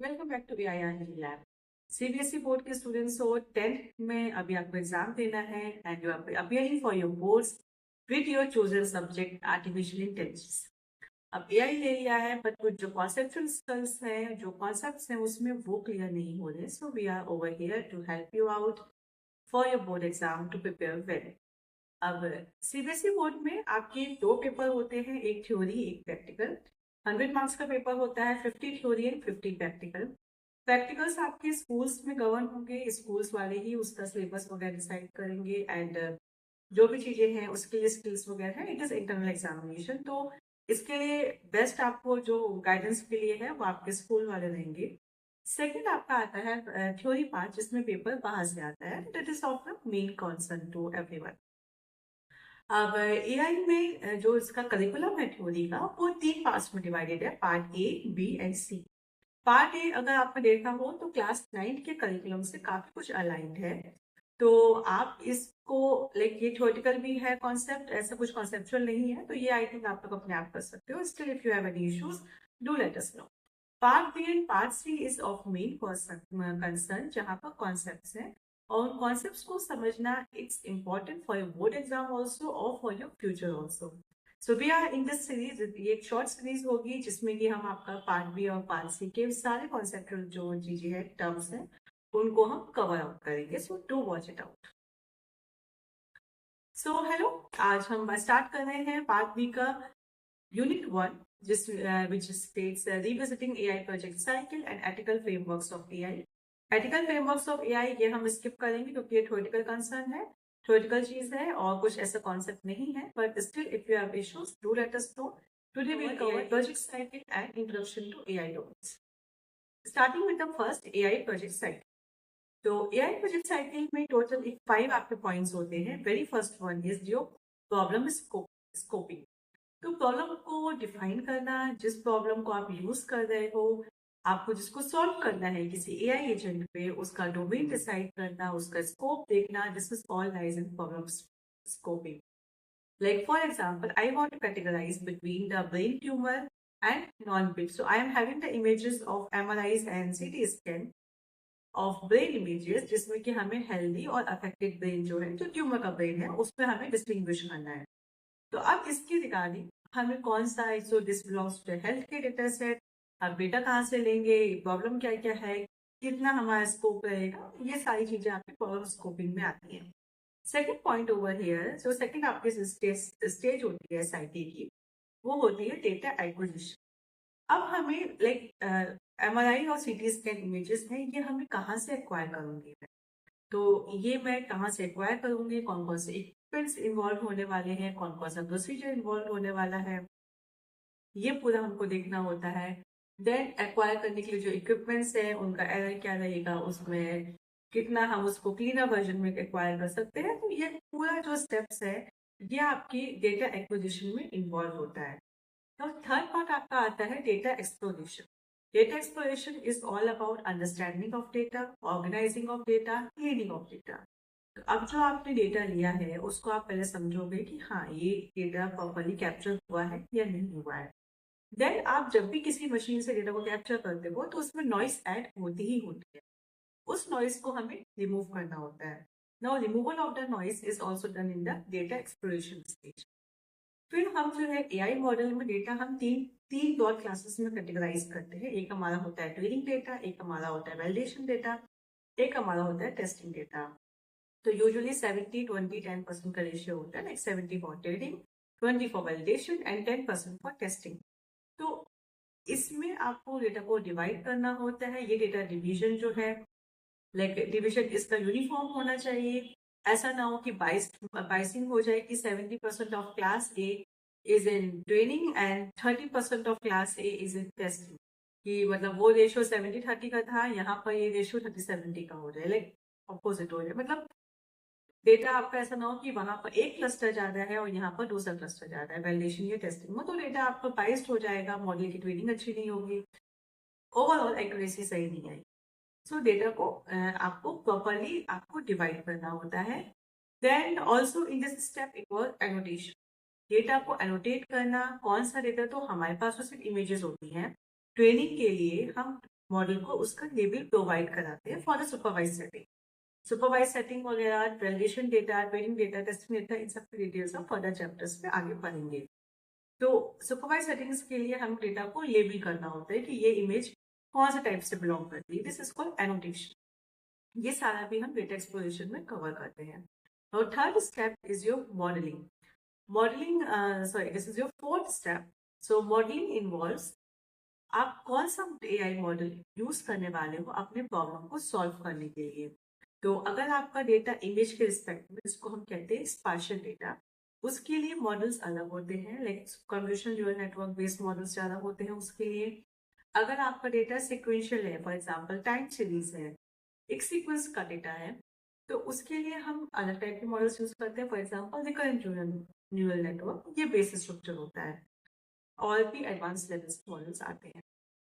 Welcome back to AI lab. CBSE board के students हो, 10th में अभी आपको एग्जाम देना है and you are appearing for your course with your chosen subject artificial intelligence. अब एआई ले लिया है बट कुछ जो कॉन्सेप्चुअल स्किल्स हैं, जो कॉन्सेप्ट्स हैं उसमें वो क्लियर नहीं हो रहे, so we are over here to help you out for your board exam to prepare well. अब सीबीएसई बोर्ड में आपके दो पेपर होते हैं, एक थ्योरी एक प्रैक्टिकल। 100 मार्क्स का पेपर होता है, 50 थ्योरी एंड 50 प्रैक्टिकल। प्रैक्टिकल्स आपके स्कूल्स में गवर्न होंगे, स्कूल्स वाले ही उसका सिलेबस वगैरह डिसाइड करेंगे एंड जो भी चीजें हैं उसके लिए स्किल्स वगैरह है, इट इज इंटरनल एग्जामिनेशन। तो इसके लिए बेस्ट आपको जो गाइडेंस के लिए है वो आपके स्कूल वाले रहेंगे। सेकंड आपका आता है थ्योरी पार्ट, जिसमें पेपर बाहर से आता है, that is of the main concern to everyone. अब एआई में जो इसका करिकुलम है थ्योरी का, वो 3 पार्ट्स में डिवाइडेड है, part A, B and C. Part A अगर आपने देखा हो तो क्लास 9 के करिकुलम से काफी कुछ अलाइंड है। तो आप इसको लाइक ये थ्योरेटिकल भी है कॉन्सेप्ट, ऐसा कुछ कॉन्सेप्चुअल नहीं है, तो ये आई थिंक आप लोग अपने आप कर सकते हो। Still if you have any issues, do let us know. Part B and part C is of main concern, जहाँ पर कॉन्सेप्ट्स हैं और कॉन्सेप्ट्स को समझना it's important for your board exam also और for your future also. So we are in this series, ये एक short series होगी जिसमें कि हम आपका पार्ट बी और पार्ट सी के सारे कॉन्सेप्चुअल जो चीजें हैं, टर्म्स हैं, उनको हम कवर आउट करेंगे। So do watch it out. So hello, आज हम स्टार्ट कर रहे हैं पार्ट बी का यूनिट 1, जिस which states revisiting AI project cycle and ethical frameworks of AI. Ethical frameworks of AI ये हम स्किप करेंगे क्योंकि ये थ्योरेटिकल कंसर्न है, थ्योरेटिकल चीज है और कुछ ऐसा कॉन्सेप्ट नहीं है, but still if you have issues do let us know. Today we will cover project cycle and introduction to AI domains, starting with the first AI project cycle. तो AI project cycle में total 5 आपके points होते हैं। Very first one is जो problem scoping. तो problem को define करना, जिस प्रॉब्लम को आप यूज कर रहे हो, आपको जिसको सॉल्व करना है किसी एआई एजेंट पे, उसका डोमेन डिसाइड करना, उसका स्कोप देखना, this is all lies in problem scoping. Like for example, I want to categorize between the brain tumor and non-brain. So I am having the images of MRIs and CT scan of brain images, जिसमें कि हमें healthy और affected brain जो है, जो tumour का brain है, उसमें हमें डिस्टिंग्विश करना है। तो अब इसकी रिगार्डिंग हमें कौन सा है, so this belongs to health के डेटा सेट। अब डेटा कहाँ से लेंगे, प्रॉब्लम क्या क्या है, कितना हमारा स्कोप रहेगा, ये सारी चीजें आपकी प्रॉब्लम स्कोपिंग में आती हैं। सेकेंड पॉइंट ओवर हियर, जो सेकेंड आपकी स्टेज होती है साइटी की, वो होती है डेटा एक्विजिशन। अब हमें लाइक एमआरआई और सीटी स्कैन इमेजेस हैं, ये हमें कहाँ से एक्वायर करूंगी मैं। तो ये मैं कहाँ से एक्वायर करूंगी, कौन कौन से इक्विपमेंट्स इन्वॉल्व होने वाले हैं, कौन कौन सा प्रोसीजर इन्वॉल्व होने वाला है, ये पूरा हमको देखना होता है। देन एक्वायर करने के लिए जो इक्विपमेंट्स है उनका एरर क्या रहेगा, उसमें कितना हम उसको क्लीनर वर्जन में एक्वायर कर सकते हैं। तो ये पूरा जो स्टेप्स है, ये आपकी डेटा एक्विजिशन में इन्वॉल्व होता है। Now, third part आपका आता है data exploration. Data exploration is all about understanding of data, organizing of data, cleaning of data. तो अब जो आपने डेटा लिया है उसको आप पहले समझोगे कि हाँ, ये डेटा प्रॉपरली कैप्चर हुआ है या नहीं हुआ है। देन आप जब भी किसी मशीन से डेटा को कैप्चर करते हो तो उसमें नॉइस ऐड होती ही होती है, उस नॉइस को हमें रिमूव करना होता है। Now removal of the noise is also done in the data exploration stage. फिर हम जो है एआई मॉडल में डेटा हम तीन तीन ब्रॉड क्लासेस में कैटेगराइज करते हैं। एक हमारा होता है ट्रेनिंग डेटा, एक हमारा होता है वैलिडेशन डेटा, एक हमारा होता है टेस्टिंग डेटा। तो यूजुअली 70-20-10% का रेशियो होता है, like 70 for training, 20 for validation and 10% for testing. तो इसमें आपको डेटा को डिवाइड करना होता है। ये डेटा डिवीजन जो है, लाइक डिवीजन इसका यूनिफॉर्म होना चाहिए। ऐसा ना हो कि बाइसिंग हो जाए कि 70% of class A is in training and 30% of class A is in testing, कि मतलब वो रेशियो 70-30 का था, यहाँ पर ये रेशियो 30-70 का हो जाए, लाइक अपोजिट हो जाए। मतलब डेटा आपका ऐसा ना हो कि वहां पर एक क्लस्टर ज्यादा है और यहाँ पर दूसरा क्लस्टर ज्यादा है वैलिडेशन या टेस्टिंग में, तो डेटा आपका बाइस्ड हो जाएगा, मॉडल की ट्रेनिंग अच्छी नहीं होगी, ओवरऑल एक्यूरेसी सही नहीं आएगी। सो डेटा को आपको प्रॉपरली आपको डिवाइड करना होता है। Then also in this step it was annotation. Data को एनोटेट करना, कौन सा डेटा, तो हमारे पास तो सिर्फ इमेजेस होती हैं। ट्रेनिंग के लिए हम मॉडल को उसका लेबल प्रोवाइड कराते हैं for the supervise setting. Supervise setting वगैरह, validation data, training data, testing data, इन सब की डिटेल्स हम फर्दर चैप्टर्स में आगे पढ़ेंगे। तो सुपरवाइज सेटिंग्स के लिए हम डेटा को लेबल करना होता है कि ये इमेज कौन से टाइप से बिलोंग करती है। This is called annotation. ये सारा भी हम डेटा एक्सप्लोरेशन में कवर करते हैं। और third step is your modelling. Modelling sorry this is your fourth step. So modelling involves आप कौन सा एआई मॉडल यूज करने वाले हो अपने प्रॉब्लम को सॉल्व करने के लिए। तो अगर आपका डेटा इमेज के रिस्पेक्ट में, इसको हम कहते हैं स्पार्शियल डेटा, उसके लिए मॉडल्स अलग होते हैं, like convolutional neural network based models ज्यादा होते हैं उसके लिए। अगर आपका डेटा सिक्वेंशियल है, फॉर एग्जाम्पल टाइम सीरीज है, एक सीक्वेंस का डेटा है, तो उसके लिए हम अलग टाइप के मॉडल्स यूज करते हैं। For example recurrent neural network, ये बेसिस स्ट्रक्चर होता है। और भी एडवांस लेवल्स मॉडल्स आते हैं।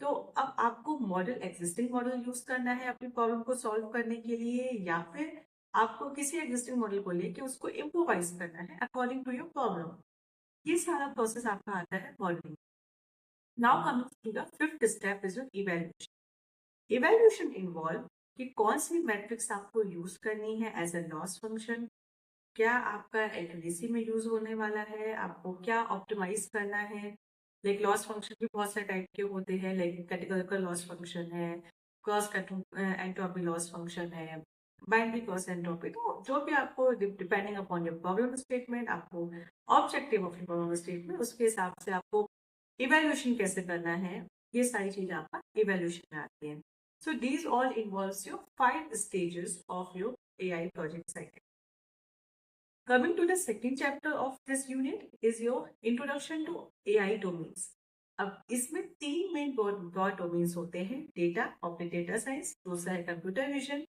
तो अब आपको मॉडल एग्जिस्टिंग मॉडल यूज करना है अपनी प्रॉब्लम को सॉल्व करने के लिए, या फिर आपको किसी एग्जिस्टिंग मॉडल को लेके उसको इम्प्रोवाइज करना है अकॉर्डिंग टू योर प्रॉब्लम। ये सारा प्रोसेस आपका आता है modelling. Now coming to the fifth step is evaluation. Evaluation involve कि कौन सी मैट्रिक्स आपको यूज करनी है एज अ लॉस फंक्शन, क्या आपका एक्यूरेसी में यूज होने वाला है, आपको क्या ऑप्टिमाइज करना है। लाइक लॉस फंक्शन भी बहुत सारे टाइप के होते हैं, लाइक कैटेगोरिकल लॉस फंक्शन है, क्रॉस एंट्रोपी लॉस फंक्शन है, बाइनरी क्रॉस एंट्रोपी। तो जो भी आपको depending upon your problem statement, आपको objective of your problem statement, उसके हिसाब से आपको इवेल्यूशन कैसे करना है, ये सारी चीजें आपका इवेल्यूशन में आती है। So these all involves your 5 stages of your AI project cycle. Coming to the second chapter of this unit is your introduction to AI domains. अब इसमें 3 मेन ब्रॉड डोमेन्स होते हैं, data of the data science, दूसरा है computer vision,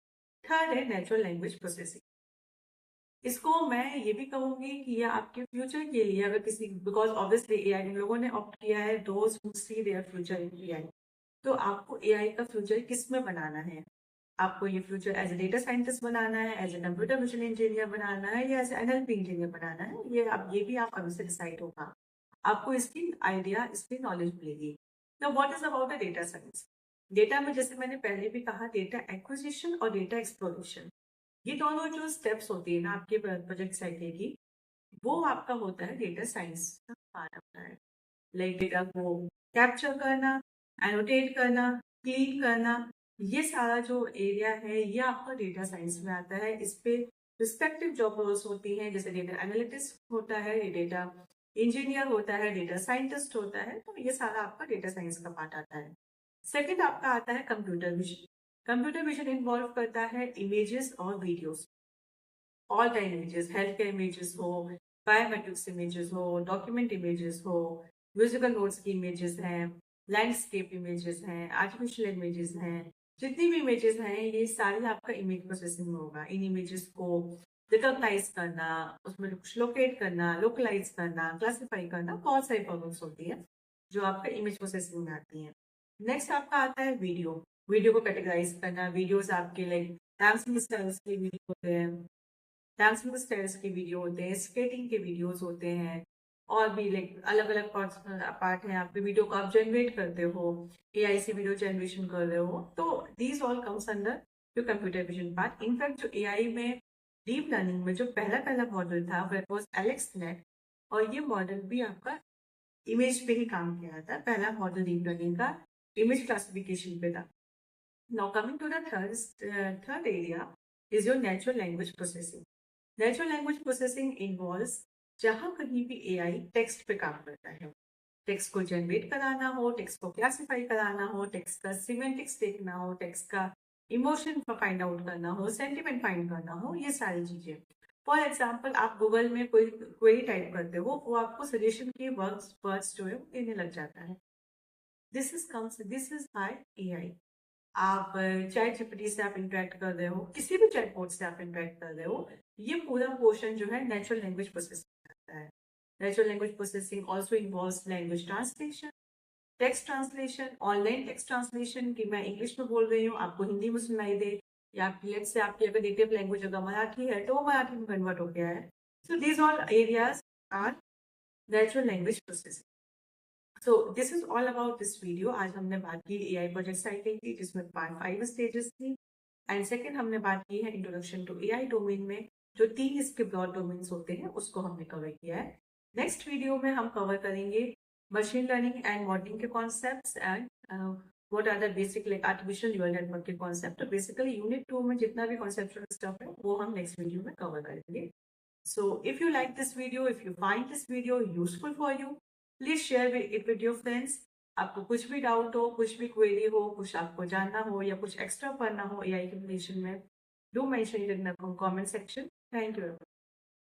third है natural language processing. इसको मैं ये भी कहूंगी कि ये आपके फ्यूचर के लिए, अगर किसी, बिकॉज ऑब्वियसली एआई लोगों ने ऑप्ट किया है, those who see their future in AI, तो आपको एआई का फ्यूचर किस में बनाना है। आपको ये future as a data scientist बनाना है, as a computer vision engineer बनाना है, या एज एनएलपी इंजीनियर बनाना है, ये भी आप अभी से डिसाइड होगा। आपको इसकी आइडिया, इसकी नॉलेज मिलेगी। तो what is about the data science. Data में, जैसे मैंने पहले भी कहा, डेटा एक्विजिशन और डेटा एक्सप्लोरेशन, ये दोनों जो स्टेप्स होती है ना आपके प्रोजेक्ट साइकिल की, वो आपका होता है डेटा साइंस का पार्ट होता है। लाइक डेटा को कैप्चर करना, एनोटेट करना, क्लीन करना, ये सारा जो एरिया है ये आपका डेटा साइंस में आता है। इस पे रिस्पेक्टिव जॉब रोल्स होती हैं, जैसे डेटा एनालिटिस्ट होता है, डेटा इंजीनियर होता है, डेटा साइंटिस्ट होता है। तो ये सारा आपका डेटा साइंस का पार्ट आता है। सेकेंड आपका आता है computer vision. Computer vision involve करता है इमेजेस और videos, all time images, health care images हो, बायोमेट्रिक्स इमेजेस हो, डॉक्यूमेंट इमेजेस हो, म्यूजिकल नोट्स की इमेजेस हैं, लैंडस्केप इमेजेस हैं, आर्टिफिशियल इमेजेस हैं, जितनी भी इमेजेस हैं ये सारी आपका इमेज प्रोसेसिंग में होगा। इन इमेजेस को रिकॉग्नाइज करना, उसमें कुछ लोकेट करना, लोकलाइज करना, क्लासिफाई करना, बहुत सारी प्रॉब्लम्स होती है जो आपका इमेज प्रोसेसिंग में आती है। नेक्स्ट आपका आता है वीडियो। वीडियो को कैटेगराइज करना, वीडियोस आपके लाइक डांसिंग स्टाइल्स के वीडियो होते हैं, डांसिंग स्टाइल्स के वीडियो होते हैं, स्केटिंग के वीडियोस होते हैं, और भी लाइक अलग अलग पार्ट है आपके वीडियो को आप जनरेट करते हो, एआई से वीडियो जनरेशन कर रहे हो। तो दीज ऑल कम्स अंडर जो कंप्यूटर विजन पार्ट। इनफैक्ट जो एआई में डीप लर्निंग में जो पहला पहला मॉडल था दैट वाज एलेक्सनेट, और ये मॉडल भी आपका इमेज पे ही काम किया था। पहला मॉडल डीप लर्निंग का इमेज क्लासिफिकेशन पे था। Now coming to the third area is your natural language processing. Natural language processing involves जहां कहीं भी एआई टेक्स्ट पे काम करता है, टेक्स्ट को जनरेट कराना हो, टेक्स्ट को क्लासिफाई कराना हो, टेक्स्ट का सिमेंटिक्स देखना हो, टेक्स्ट का इमोशन फाइंड आउट करना हो, सेंटिमेंट फाइंड करना हो, ये सारी चीजें। फॉर एग्जाम्पल आप गूगल में कोई क्वेरी टाइप करते हो, वो आपको सजेशन के वर्ड्स जो है वो देने लग जाता है। This is by AI. आप चैट जीपीटी से आप इंटरेक्ट कर रहे हो, किसी भी चैटबॉट से आप इंटरेक्ट कर रहे हो, ये पूरा पोर्शन जो है नेचुरल लैंग्वेज प्रोसेसिंग करता है। Natural language processing also involves language translation, text translation, online text translation, कि मैं इंग्लिश में बोल रही हूँ, आपको हिंदी में सुनाई दे, या लेट से आपकी अगर नेटिव लैंग्वेज अगर मराठी है तो वो मराठी में कन्वर्ट हो गया है। So these all areas are natural language processing. So this is all about this video. आज हमने बात की एआई प्रोजेक्ट साइकिल की, जिसमें 5 स्टेजेस थी। एंड सेकेंड हमने बात की है इंट्रोडक्शन टू एआई डोमेन में जो 3 इसके ब्रॉड डोमेन्स होते हैं, उसको हमने कवर किया है। नेक्स्ट वीडियो में हम कवर करेंगे मशीन लर्निंग एंड मॉडलिंग के concepts and what are the basic like artificial neural network के कॉन्सेप्ट। तो बेसिकली यूनिट 2 में जितना भी कॉन्सेप्चुअल स्टफ है वो हम नेक्स्ट वीडियो में कवर करेंगे। So if you like this video, if you find this video useful for you, please share it with your friends. आपको कुछ भी डाउट हो, कुछ भी क्वेरी हो, कुछ आपको जानना हो या कुछ एक्स्ट्रा पढ़ना हो एआई के रिलेशन में, do mention it in the comment section. Thank you.